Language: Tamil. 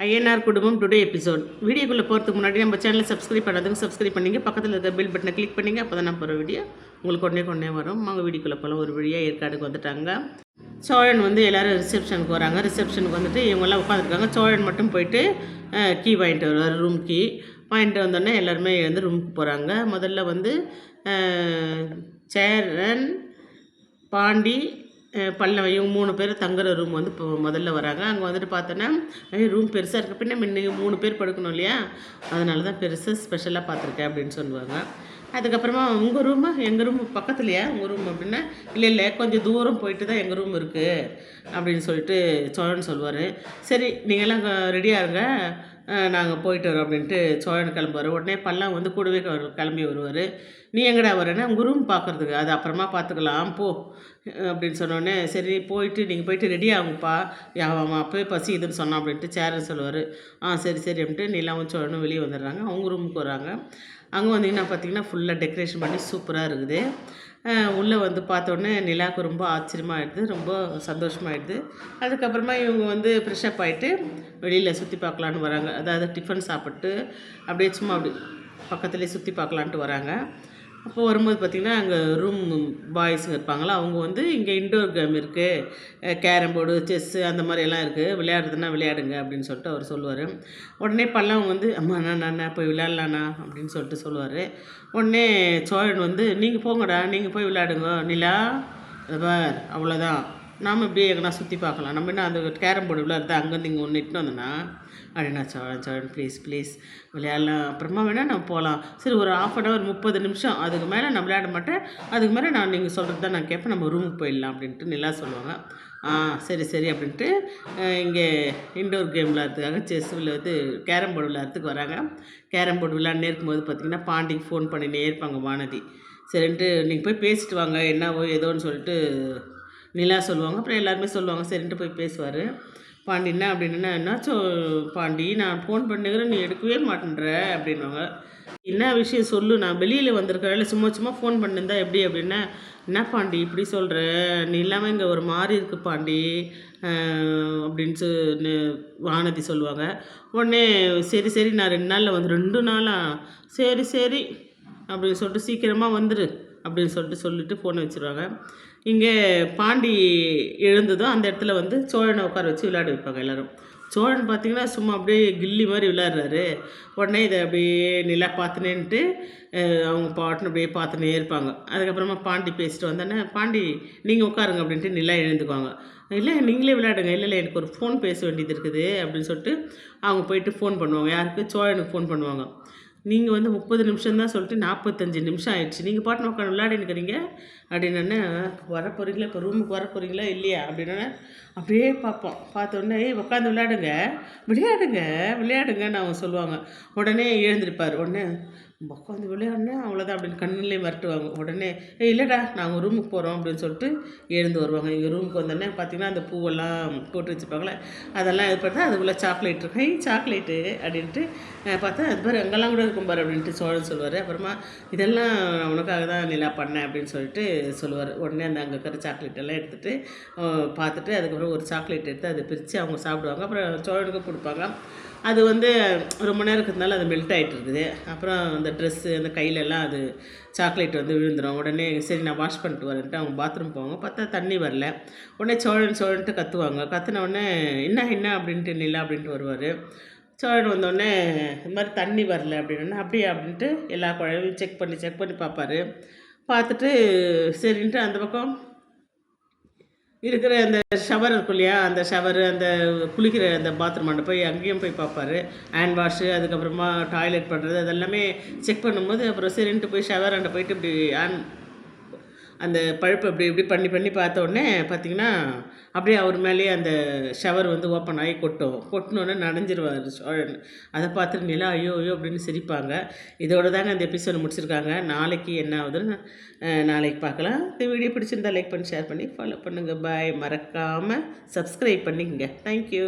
ஐஎன்ஆர் குடும்பம் டுடே எபிசோட். வீடியோக்குள்ளே போகிறதுக்கு முன்னாடி நம்ம சேனலை சப்ஸ்கிரைப் பண்ணதுக்கு சப்ஸ்கிரைப் பண்ணிங்க, பக்கத்தில் இருக்க பெல் பட்டனை கிளிக் பண்ணிங்க. அப்போ தான் நான் போகிற வீடியோ உங்களுக்கு உடனே வரும். அவங்க வீடியோக்குள்ளே போகலாம். ஒரு வழியாக ஏற்காடுக்கு வந்துட்டாங்க. சோழன் வந்து எல்லோரும் ரிசப்ஷனுக்கு வராங்க. ரிசப்ஷனுக்கு வந்துட்டு இவங்கெல்லாம் உட்காந்துருக்காங்க. சோழன் மட்டும் போயிட்டு கீ வாங்கிட்டு வருவார், ரூம் கீ வாங்கிட்டு வந்தோடனே எல்லாருமே எழுந்து ரூமுக்கு போகிறாங்க. முதல்ல வந்து சேரன், பாண்டி, பல்லவன் இவங்க 3 பேர் தங்குற ரூம் வந்து இப்போ முதல்ல வராங்க. அங்கே வந்துட்டு பார்த்தோன்னா ரூம் பெருசாக இருக்க பின்ன முன்ன 3 பேர் படுக்கணும் இல்லையா, அதனால தான் பெருசாக ஸ்பெஷலாக பார்த்துருக்கேன் அப்படின்னு சொல்லுவாங்க. அதுக்கப்புறமா உங்கள் ரூமு எங்கள் ரூம் பக்கத்துலையா உங்கள் ரூம் அப்படின்னா, இல்லை கொஞ்சம் தூரம் போயிட்டு தான் எங்கள் ரூம் இருக்குது அப்படின்னு சொல்லிட்டு சோழன் சொல்லுவார். சரி நீங்கள்லாம் ரெடியாக இருங்க, நாங்கள் போயிட்டு வரோம் அப்படின்ட்டு சோழன் கிளம்புவார். உடனே பல்லாம் வந்து கூடவே கிளம்பி வருவார். நீ எங்கடா வரேன்னா உங்கள் ரூம் பார்க்குறதுக்கு, அது அப்புறமா பார்த்துக்கலாம் போ அப்படின்னு சொன்னோடனே, சரி போயிட்டு நீங்கள் போயிட்டு ரெடி ஆகும்ப்பா, அவன் அப்போவே பசி இதுன்னு சொன்னான் அப்படின்ட்டு சேரன் சொல்லுவார். சரி அப்படின்ட்டு நிலாவும் சோழனும் வெளியே வந்துடுறாங்க. அவங்க ரூமுக்கு வராங்க. அங்கே வந்தீங்கன்னா பார்த்தீங்கன்னா ஃபுல்லாக டெக்கரேஷன் பண்ணி சூப்பராக இருக்குது. உள்ளே வந்து பார்த்தோன்னே நிலாவுக்கு ரொம்ப ஆச்சரியமாகிடுது, ரொம்ப சந்தோஷமாகிடுது. அதுக்கப்புறமா இவங்க வந்து ஃப்ரெஷ்ஷப் ஆகிட்டு வெளியில் சுற்றி பார்க்கலான்னு வராங்க. அதாவது டிஃபன் சாப்பிட்டு அப்படியே சும்மா அப்படி பக்கத்துலேயே சுற்றி பார்க்கலான்ட்டு வராங்க. அப்போ வரும்போது பார்த்திங்கன்னா அங்கே ரூம் பாய்ஸுங்க இருப்பாங்களா, அவங்க வந்து இங்கே இன்டோர் கேம் இருக்குது, கேரம் போர்டு, செஸ்ஸு அந்த மாதிரி எல்லாம் இருக்குது, விளையாடுறதுன்னா விளையாடுங்க அப்படின்னு சொல்லிட்டு அவர் சொல்லுவார். உடனே பல்லவன் வந்து அம்மா நான் போய் விளையாடலாண்ணா அப்படின்னு சொல்லிட்டு சொல்லுவார். உடனே சோழன் வந்து நீங்கள் போங்கடா, நீங்கள் போய் விளையாடுங்க நிலா, பார் அவ்வளோதான், நாம் இப்படியே எங்கன்னா சுற்றி பார்க்கலாம், நம்ம என்ன அந்த கேரம் போர்டு விளையாடுறது அங்கேருந்து இங்கே ஒன்று இட்டுன்னு வந்தோன்னா அப்படின்னா, சோழன் ப்ளீஸ் விளையாடலாம், அப்புறமா வேணால் நான் போகலாம். சரி ஒரு 1/2 hour 30 நிமிஷம், அதுக்கு மேலே நான் விளையாட மாட்டேன், அதுக்கு மேலே நான் நீங்கள் சொல்கிறது தான் நான் கேட்பேன், நம்ம ரூமுக்கு போயிடலாம் அப்படின்ட்டு நிலா சொல்லுவாங்க. சரி அப்படின்ட்டு இங்கே இன்டோர் கேம் விளையாடுறதுக்காக செஸ் விளையாடுறது கேரம் போர்டு விளையாடுறதுக்கு வராங்க. கேரம் போர்டு விளையாடுனே இருக்கும்போது பார்த்திங்கன்னா பாண்டிக்கு ஃபோன் பண்ணினே இருப்பாங்க வானதி. சரின்ட்டு நீங்கள் போய் பேசிட்டு வாங்க என்னவோ ஏதோன்னு சொல்லிட்டு நிலா சொல்லுவாங்க. அப்புறம் எல்லாருமே சொல்லுவாங்க. சரின்ட்டு போய் பேசுவார். பாண்டி என்ன அப்படின்னா, என்னாச்சும் பாண்டி, நான் ஃபோன் பண்ணுகிறேன் நீ எடுக்கவே மாட்டேன்ற அப்படின்வாங்க. என்ன விஷயம் சொல்லு, நான் வெளியில் வந்திருக்கிறேன், சும்மா ஃபோன் பண்ணிருந்தா எப்படி அப்படின்னா, என்ன பாண்டி இப்படி சொல்கிற, நீ இல்லாமல் இங்கே ஒரு மாதிரி இருக்குது பாண்டி அப்படின்ட்டு வானதி சொல்லுவாங்க. உடனே சரி நான் 2 நாளில் வந்து 2 நாளா சரி அப்படின்னு சொல்லிட்டு சீக்கிரமாக வந்துரு அப்படின்னு சொல்லிட்டு ஃபோனை வச்சுருவாங்க. இங்கே பாண்டி எழுந்ததும் அந்த இடத்துல வந்து சோழனை உட்கார வச்சு விளையாட வைப்பாங்க எல்லோரும். சோழன் பார்த்திங்கன்னா சும்மா அப்படியே கில்லி மாதிரி விளையாடுறாரு. உடனே இதை அப்படியே நிலா பார்த்துனேன்ட்டு அவங்க பாட்டுன்னு அப்படியே பார்த்துனே இருப்பாங்க. அதுக்கப்புறமா பாண்டி பேசிட்டு வந்தோன்னே, பாண்டி நீங்கள் உட்காருங்க அப்படின்ட்டு நிலா எழுந்துக்குவாங்க. இல்லை நீங்களே விளையாடுங்க, இல்லை எனக்கு ஒரு ஃபோன் பேச வேண்டியது இருக்குது அப்படின்னு சொல்லிட்டு அவங்க போயிட்டு ஃபோன் பண்ணுவாங்க. யாருக்கு? சோழனுக்கு ஃபோன் பண்ணுவாங்க. நீங்கள் வந்து 30 நிமிஷம் தான் சொல்லிட்டு 45 நிமிஷம் ஆயிடுச்சு, நீங்கள் பாட்டு உட்காந்து விளையாடினுக்கிறீங்க அப்படின்னே, வர போகிறீங்களா இப்போ ரூமுக்கு வர போகிறீங்களா இல்லையா அப்படின்னோடனே அப்படியே பார்ப்போம். பார்த்தோன்னே உட்காந்து விளையாடுங்கன்னு அவங்க சொல்லுவாங்க. உடனே எழுந்திருப்பார். உடனே உட்காந்து விளையாடுனேன் அவ்வளோதான் அப்படின்னு கண்ணிலே மிரட்டுவாங்க. உடனே இல்லைடா நாங்கள் ரூமுக்கு போகிறோம் அப்படின்னு சொல்லிட்டு எழுந்து வருவாங்க. எங்கள் ரூமுக்கு வந்தோடனே பார்த்திங்கன்னா அந்த பூவெல்லாம் போட்டு வச்சுருப்பாங்களே, அதெல்லாம் இது பார்த்தா அதுக்குள்ளே சாக்லேட் இருக்கும். சாக்லேட்டு அப்படின்ட்டு பார்த்தா அது பாரு அங்கெல்லாம் கூட இருக்கும் பாரு அப்படின்ட்டு சோழன் சொல்லுவார். அப்புறமா இதெல்லாம் உனக்காக தான் நிலா பண்ணேன் அப்படின்னு சொல்லிட்டு சொல்லுவார். உடனே அந்த அங்கே இருக்கிற சாக்லேட் எல்லாம் எடுத்துகிட்டு பார்த்துட்டு அதுக்கப்புறம் ஒரு சாக்லேட் எடுத்து அதை பிரித்து அவங்க சாப்பிடுவாங்க. அப்புறம் சோழனுக்கு கொடுப்பாங்க. அது வந்து ரொம்ப நேரம் இருக்கிறதுனால அது மெல்ட் ஆகிட்டு இருக்குது. அப்புறம் அந்த ட்ரெஸ்ஸு அந்த கையிலெல்லாம் அது சாக்லேட் வந்து விழுந்துடும். உடனே சரி நான் வாஷ் பண்ணிட்டு வரேன்ட்டு அவங்க பாத்ரூம் போவாங்க. பார்த்தா தண்ணி வரல. உடனே சோழன்ட்டு கத்துவாங்க. கத்துன உடனே என்ன அப்படின்ட்டு நிலா அப்படின்ட்டு வருவார். சோழன் வந்தோடனே இந்த மாதிரி தண்ணி வரல அப்படின்னா, அப்படியா அப்படின்ட்டு எல்லா குழம்பையும் செக் பண்ணி பார்ப்பார். பார்த்துட்டு சரின்ட்டு அந்த பக்கம் இருக்கிற அந்த ஷவர் இருக்கும் இல்லையா, அந்த ஷவரு அந்த குளிக்கிற அந்த பாத்ரூம் போய் அங்கேயும் போய் பார்ப்பார். ஹேண்ட் வாஷு, அதுக்கப்புறமா டாய்லெட் பண்ணுறது அதெல்லாமே செக் பண்ணும்போது அப்புறம் சரின்ட்டு போய் ஷவர் போயிட்டு இப்படி அந்த பழுப்பு இப்படி பண்ணி பார்த்த உடனே பார்த்திங்கன்னா அப்படியே அவர் மேலேயே அந்த ஷவர் வந்து ஓப்பன் ஆகி கொட்டினோடனே நனைஞ்சிருவார் சோழன். அதை பார்த்துட்டு நிலா ஐயோ அப்படின்னு சிரிப்பாங்க. இதோடு தாங்க அந்த எபிசோடு முடிச்சிருக்காங்க. நாளைக்கு என்ன ஆகுதுன்னு நாளைக்கு பார்க்கலாம். இந்த வீடியோ பிடிச்சிருந்தா லைக் பண்ணி ஷேர் பண்ணி ஃபாலோ பண்ணுங்கள். பாய். மறக்காமல் சப்ஸ்கிரைப் பண்ணிக்கங்க. தேங்க்யூ.